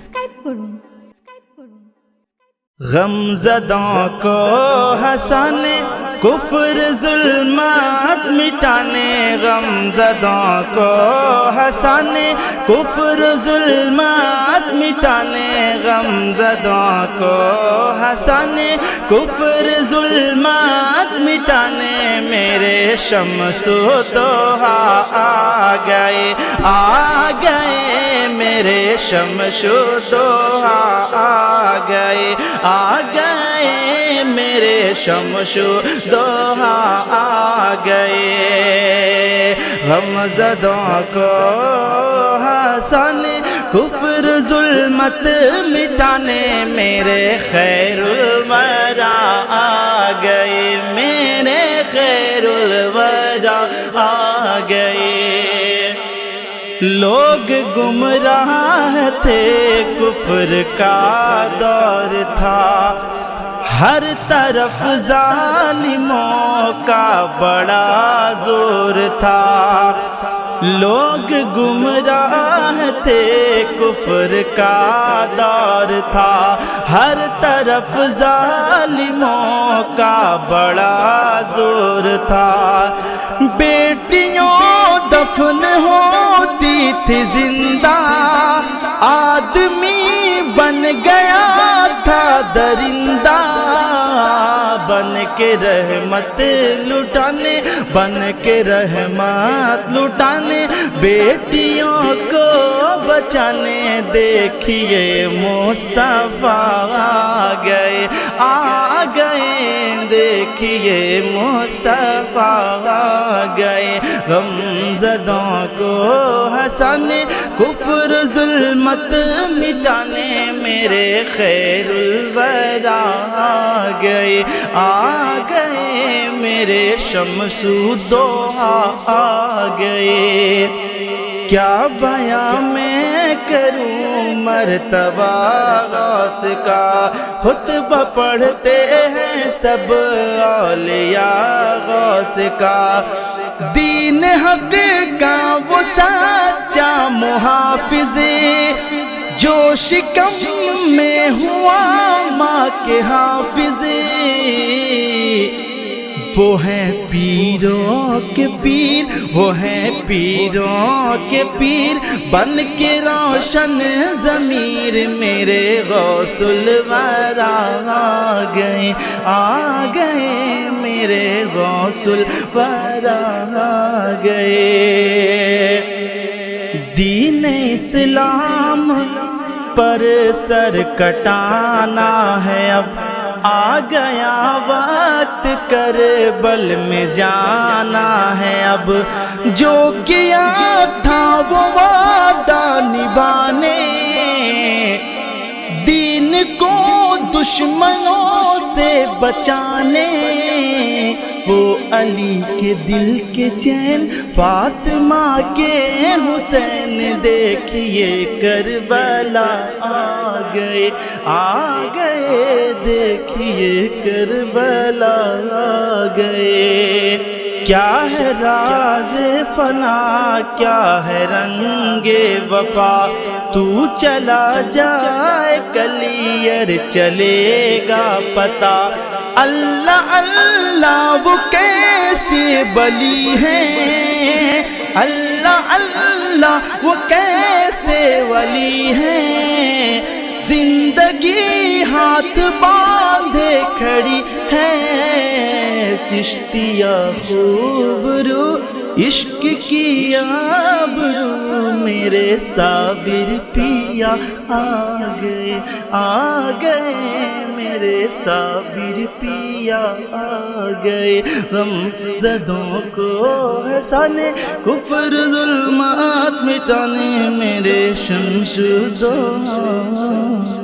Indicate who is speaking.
Speaker 1: Subscribe করুন।
Speaker 2: غمزدوں کو ہنسانے کفر ظلمات مٹانے، غمزدوں کو ہنسانے کفر ظلمات مٹانے، غمزدوں کو ہنسانے کفر ظلمات مٹانے، میرے شمس و ضحیٰ آ گئے میرے شمس و ضحیٰ آ گئے میرے شمس و ضحیٰ آ گئے، غمزدوں کو ہنسانے کفر ظلمت مٹانے، میرے خیر الورا آ گئے، میرے خیر الورا آ گئے۔ لوگ گمراہ تھے، کفر کا دور تھا، ہر طرف ظالموں کا بڑا زور تھا۔ لوگ گمراہ تھے، کفر کا دور تھا، ہر طرف ظالموں کا بڑا زور تھا۔ بیٹیوں دفن ہوتی تھی زندہ، آدمی بن گیا تھا درندہ، بن کے رحمت لٹانے، بن کے رحمت لٹانے، بیٹیوں کو بچانے، دیکھیے مصطفیٰ آ گئے، دیکھیے مصطفیٰ آ گئے، غمزدوں کو ہنسانے کفر ظلمت مٹانے، میرے خیر الورا آ گئے میرے شمس و ضحیٰ آ گئے۔ کیا بیاں میں کروں مرتبہ غوث کا، خطبہ پڑھتے ہیں سب اولیاء غوث کا، دین حق کا وہ سچا محافظ جو شکم میں ہوا ماں کے حافظ، وہ ہیں پیروں کے پیر، وہ ہیں پیروں کے پیر، بن کے روشن ضمیر، میرے غوث الورا آ گئے میرے غوث الورا آ گئے۔ دین اسلام پر سر کٹانا ہے، اب آ گیا وقت کربل میں جانا ہے، اب جو کیا تھا وہ وعدہ نبھانے، دین کو دشمنوں سے بچانے، وہ علی کے دل کے چین، فاطمہ کے حسین، دیکھیے کربلا آ گئے دیکھیے کربلا آ گئے۔ کیا ہے راز فنا، کیا ہے رنگ وفا، تو چلا جائے کلیر چلے گا پتہ، اللہ اللہ وہ کیسے ولی ہیں، اللہ اللہ وہ کیسے ولی ہیں، زندگی ہاتھ باندھے کھڑی ہے، چشتیہ خوب رو عشق کی آبرو، میرے صابر پیا آ گئے میرے صابر پیا آ گئے، غمزدوں کو ہنسانے کفر ظلمات مٹانے، میرے شمس و ضحیٰ